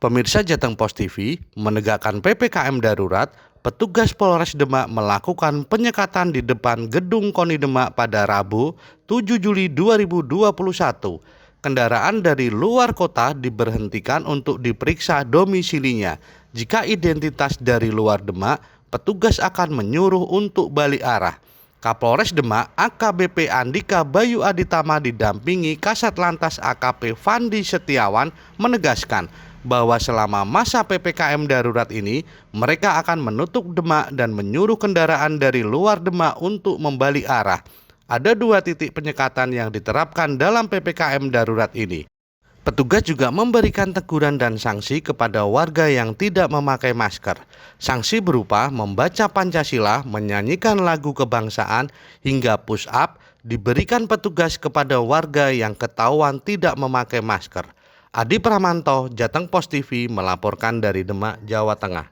Pemirsa Jateng Pos TV, menegakkan PPKM darurat, petugas Polres Demak melakukan penyekatan di depan gedung KONI Demak pada Rabu, 7 Juli 2021. Kendaraan dari luar kota diberhentikan untuk diperiksa domisilinya. Jika identitas dari luar Demak, petugas akan menyuruh untuk balik arah. Kapolres Demak AKBP Andika Bayu Aditama didampingi Kasat Lantas AKP Fandi Setiawan menegaskan bahwa selama masa PPKM darurat ini mereka akan menutup Demak dan menyuruh kendaraan dari luar Demak untuk membalik arah. Ada 2 titik penyekatan yang diterapkan dalam PPKM darurat ini. Petugas juga memberikan teguran dan sanksi kepada warga yang tidak memakai masker. Sanksi berupa membaca Pancasila, menyanyikan lagu kebangsaan, hingga push up diberikan petugas kepada warga yang ketahuan tidak memakai masker. Adi Pramanto, Jateng Pos TV melaporkan dari Demak, Jawa Tengah.